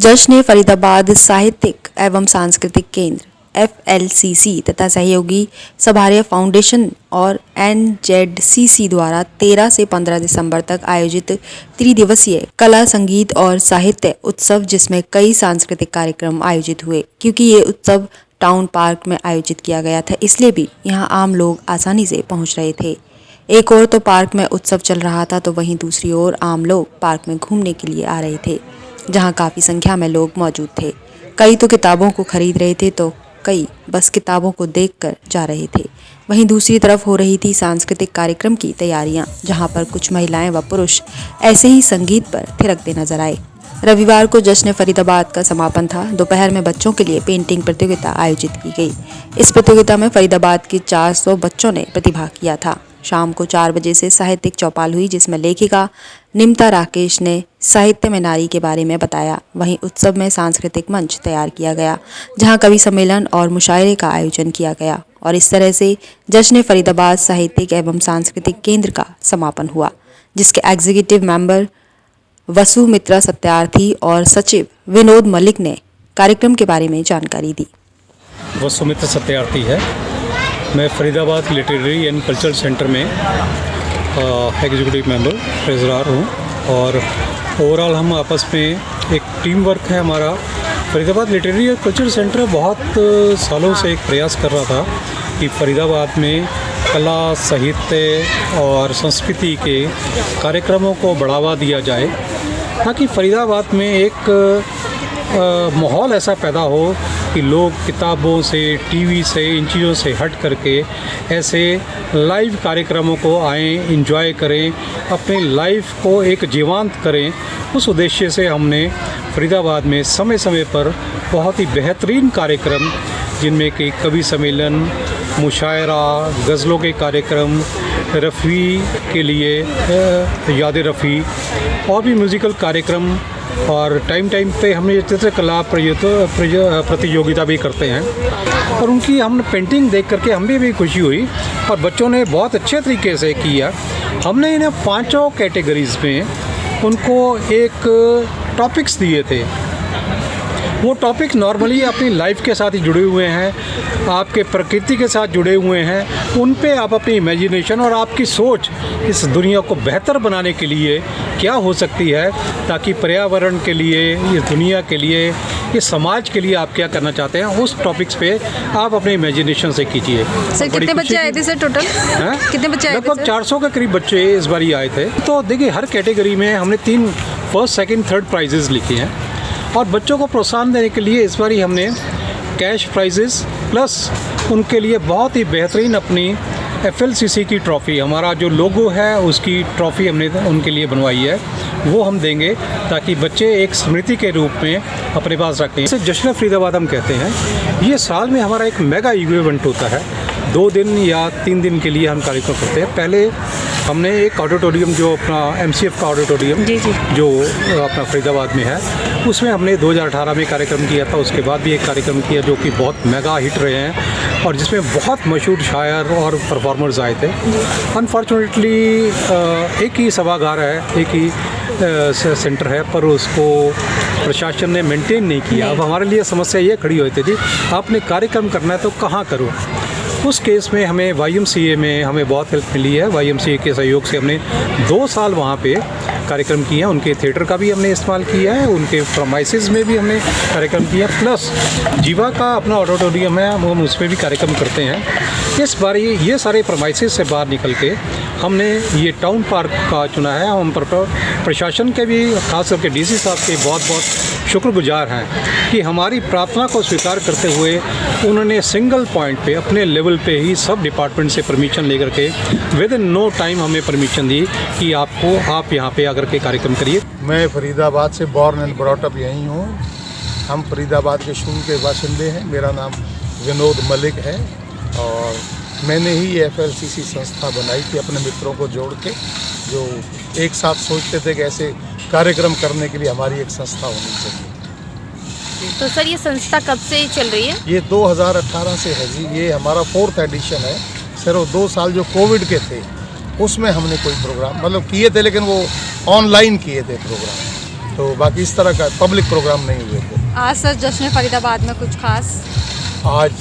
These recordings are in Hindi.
जश्न फरीदाबाद साहित्यिक एवं सांस्कृतिक केंद्र FLCC तथा सहयोगी सभार्य फाउंडेशन और NZCC द्वारा 13 से 15 दिसंबर तक आयोजित त्रिदिवसीय कला संगीत और साहित्य उत्सव, जिसमें कई सांस्कृतिक कार्यक्रम आयोजित हुए। क्योंकि ये उत्सव टाउन पार्क में आयोजित किया गया था, इसलिए भी यहाँ आम लोग आसानी से पहुँच रहे थे। एक ओर तो पार्क में उत्सव चल रहा था, तो वहीं दूसरी ओर आम लोग पार्क में घूमने के लिए आ रहे थे, जहां काफ़ी संख्या में लोग मौजूद थे। कई तो किताबों को खरीद रहे थे, तो कई बस किताबों को देखकर जा रहे थे। वहीं दूसरी तरफ हो रही थी सांस्कृतिक कार्यक्रम की तैयारियां, जहां पर कुछ महिलाएं व पुरुष ऐसे ही संगीत पर थिरकते नजर आए। रविवार को जश्न फरीदाबाद का समापन था। दोपहर में बच्चों के लिए पेंटिंग प्रतियोगिता आयोजित की गई। इस प्रतियोगिता में फरीदाबाद के 400 बच्चों ने प्रतिभाग किया था। शाम को 4 बजे से साहित्यिक चौपाल हुई, जिसमें लेखिका निमता राकेश ने साहित्य में नारी के बारे में बताया। वहीं उत्सव में सांस्कृतिक मंच तैयार किया गया, जहां कवि सम्मेलन और मुशायरे का आयोजन किया गया और इस तरह से जश्न फरीदाबाद साहित्यिक एवं सांस्कृतिक केंद्र का समापन हुआ, जिसके एग्जीक्यूटिव मेंबर वसुमित्रा सत्यार्थी और सचिव विनोद मलिक ने कार्यक्रम के बारे में जानकारी दी। वसुमित्रा सत्यार्थी है। मैं Faridabad literary and cultural centre में एग्जीक्यूटिव मेंबर ट्रेजरर हूँ और ओवरऑल हम आपस में एक टीम वर्क है हमारा। फरीदाबाद लिटरेरी और कल्चरल सेंटर बहुत सालों से एक प्रयास कर रहा था कि फरीदाबाद में कला, साहित्य और संस्कृति के कार्यक्रमों को बढ़ावा दिया जाए, ताकि फरीदाबाद में एक माहौल ऐसा पैदा हो कि लोग किताबों से, टीवी से, इन चीज़ों से हट करके ऐसे लाइव कार्यक्रमों को आएँ, एंजॉय करें, अपने लाइफ को एक जीवंत करें। उस उद्देश्य से हमने फरीदाबाद में समय समय पर बहुत ही बेहतरीन कार्यक्रम, जिनमें कि कवि सम्मेलन, मुशायरा, गज़लों के कार्यक्रम, रफ़ी के लिए याद रफ़ी और भी म्यूज़िकल कार्यक्रम, और टाइम पे हमने चित्रकला प्रतियोगिता भी करते हैं। और उनकी हमने पेंटिंग देख करके हमें भी खुशी हुई और बच्चों ने बहुत अच्छे तरीके से किया। हमने इन्हें 5 कैटेगरीज़ में उनको एक टॉपिक्स दिए थे। वो टॉपिक नॉर्मली अपनी लाइफ के साथ ही जुड़े हुए हैं, आपके प्रकृति के साथ जुड़े हुए हैं। उन पे आप अपनी इमेजिनेशन और आपकी सोच इस दुनिया को बेहतर बनाने के लिए क्या हो सकती है, ताकि पर्यावरण के लिए, इस दुनिया के लिए, इस समाज के लिए आप क्या करना चाहते हैं, उस टॉपिक्स पे आप अपने इमेजिनेशन से कीजिए। सर, कितने बच्चे आए थे सर टोटल? कितने बच्चे आए थे? लगभग 400 के करीब बच्चे इस बार आए थे। तो देखिए, हर कैटेगरी में हमने 3 फर्स्ट, सेकंड, थर्ड प्राइजेज़ लिखे हैं और बच्चों को प्रोत्साहन देने के लिए इस बार ही हमने कैश प्राइजेस प्लस उनके लिए बहुत ही बेहतरीन अपनी FLCC की ट्रॉफ़ी, हमारा जो लोगो है उसकी ट्रॉफ़ी हमने उनके लिए बनवाई है, वो हम देंगे ताकि बच्चे एक स्मृति के रूप में अपने पास रखें। इसे जश्न फरीदाबाद हम कहते हैं। ये साल में हमारा एक मेगा इवेंट होता है। 2 दिन या 3 दिन के लिए हम कार्यक्रम करते हैं। पहले हमने एक ऑडिटोरियम, जो अपना MCF का ऑडिटोरियम जो अपना फरीदाबाद में है, उसमें हमने 2018 में कार्यक्रम किया था। उसके बाद भी एक कार्यक्रम किया जो कि बहुत मेगा हिट रहे हैं और जिसमें बहुत मशहूर शायर और परफॉर्मर्स आए थे। अनफॉर्चुनेटली एक ही सभागार है, एक ही सेंटर है, पर उसको प्रशासन ने मेंटेन नहीं किया। अब हमारे लिए समस्या ये खड़ी हुई थी जी, आपने कार्यक्रम करना है तो कहाँ करो। उस केस में हमें YMCA में हमें बहुत हेल्प मिली है। YMCA के सहयोग से हमने 2 साल वहाँ पे कार्यक्रम किए हैं। उनके थिएटर का भी हमने इस्तेमाल किया है, उनके प्रमाइसेस में भी हमने कार्यक्रम किया, प्लस जीवा का अपना ऑडिटोरियम है, हम उसमें भी कार्यक्रम करते हैं। इस बार ये सारे प्रमाइसेस से बाहर निकल के हमने ये टाउन पार्क का चुना है। हम प्रशासन के भी, खास करके DC साहब के बहुत शुक्रगुजार हैं कि हमारी प्रार्थना को स्वीकार करते हुए उन्होंने सिंगल पॉइंट पे अपने लेवल पे ही सब डिपार्टमेंट से परमिशन लेकर के विद इन नो टाइम हमें परमिशन दी कि आप यहाँ पे आकर के कार्यक्रम करिए। मैं फरीदाबाद से बॉर्न एंड ब्रॉट अप यहीं हूँ। हम फरीदाबाद के शुरू के बाशिंदे हैं। मेरा नाम विनोद मलिक है और मैंने ही FLCC संस्था बनाई थी अपने मित्रों को जोड़ के, जो एक साथ सोचते थे कि ऐसे कार्यक्रम करने के लिए हमारी एक संस्था होनी चाहिए। तो सर, ये संस्था कब से चल रही है? ये 2018 से है जी। ये हमारा 4th एडिशन है। सिर्फ 2 साल जो कोविड के थे उसमें हमने कोई प्रोग्राम मतलब किए थे, लेकिन वो ऑनलाइन किए थे प्रोग्राम। तो बाकी इस तरह का पब्लिक प्रोग्राम नहीं हुए थे। आज सर जश्न फरीदाबाद में कुछ खास? आज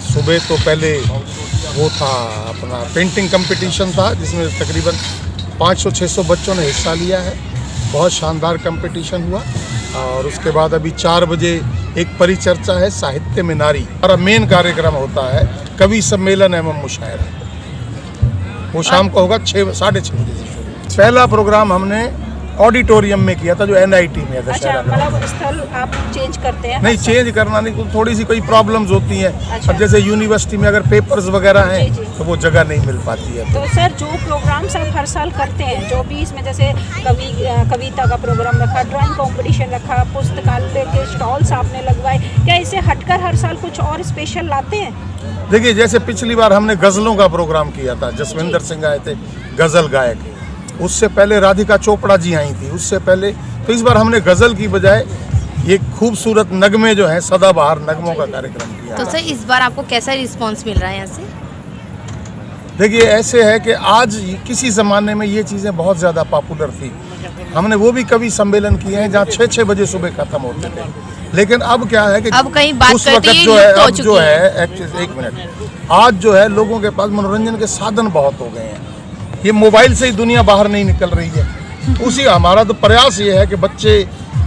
सुबह तो पहले वो था अपना पेंटिंग कंपटीशन था, जिसमें तकरीबन 500-600 बच्चों ने हिस्सा लिया है। बहुत शानदार कंपटीशन हुआ। और उसके बाद अभी 4 बजे एक परिचर्चा है साहित्य में नारी। हमारा मेन कार्यक्रम होता है कवि सम्मेलन एवं मुशायरा, वो शाम को होगा 6-6:30 बजे से शुरू। पहला प्रोग्राम हमने ऑडिटोरियम में किया था, जो NIT में है दशहरा में। मतलब स्थल आप चेंज करते हैं? नहीं, चेंज करना नहीं, तो थोड़ी सी कोई प्रॉब्लम्स होती हैं। अब जैसे यूनिवर्सिटी में अगर पेपर्स वगैरह हैं जी। तो वो जगह नहीं मिल पाती है। तो सर जो प्रोग्राम्स आप हर साल करते हैं, जो भी इसमें जैसे कविता का प्रोग्राम रखा, ड्राइंग कंपटीशन रखा, पुस्तकालय के स्टॉल्स आपने लगवाए, क्या इसे हटकर हर साल कुछ और स्पेशल लाते हैं? देखिए, जैसे पिछली बार हमने गज़लों का प्रोग्राम किया था, जसविंदर सिंह आए थे गज़ल गायक। उससे पहले राधिका चोपड़ा जी आई थी, उससे पहले। तो इस बार हमने गज़ल की बजाय ये खूबसूरत नगमे जो हैं, सदाबहार नगमों का कार्यक्रम किया। तो सर इस बार आपको कैसा रिस्पांस मिल रहा है यहाँ से? देखिए, ऐसे है कि आज किसी ज़माने में ये चीज़ें बहुत ज़्यादा पॉपुलर थी। हमने वो भी कवि सम्मेलन किए हैं जहाँ 6-6 बजे सुबह ख़त्म होते थे। लेकिन अब क्या है कि अब कहीं बात उस करते वक्त ही जो है, लुप्त हो अब जो चुकी है, एक मिनट, आज जो है लोगों के पास मनोरंजन के साधन बहुत हो गए हैं। ये मोबाइल से ही दुनिया बाहर नहीं निकल रही है। उसी हमारा तो प्रयास ये है कि बच्चे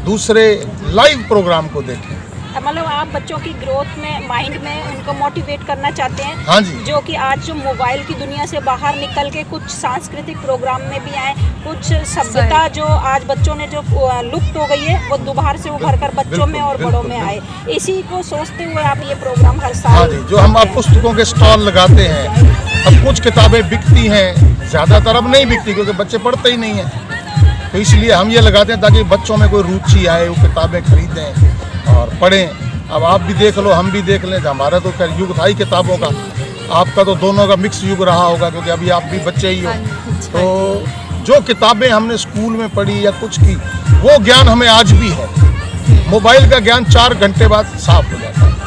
दूसरे लाइव प्रोग्राम को देखें। मतलब आप बच्चों की ग्रोथ में, माइंड में उनको मोटिवेट करना चाहते हैं? हाँ जी। जो कि आज जो मोबाइल की दुनिया से बाहर निकल के कुछ सांस्कृतिक प्रोग्राम में भी आए, कुछ सभ्यता जो आज बच्चों ने जो लुप्त हो गई है, वो दोबारा से उभर कर बच्चों में और बड़ों में आए। इसी को सोचते हुए आप ये प्रोग्राम हर साल? हाँ जी, जो हम आप पुस्तकों के स्टॉल लगाते हैं। अब कुछ किताबें बिकती हैं, ज़्यादातर अब नहीं बिकती क्योंकि बच्चे पढ़ते ही नहीं हैं। तो इसलिए हम ये लगाते हैं ताकि बच्चों में कोई रुचि आए, वो किताबें खरीदें और पढ़ें। अब आप भी देख लो, हम भी देख लें। हमारा तो खैर युग था ही किताबों का, आपका तो दोनों का मिक्स युग रहा होगा क्योंकि अभी आप भी बच्चे ही हो। तो जो किताबें हमने स्कूल में पढ़ी या कुछ की, वो ज्ञान हमें आज भी है। मोबाइल का ज्ञान 4 घंटे बाद साफ हो जाता है।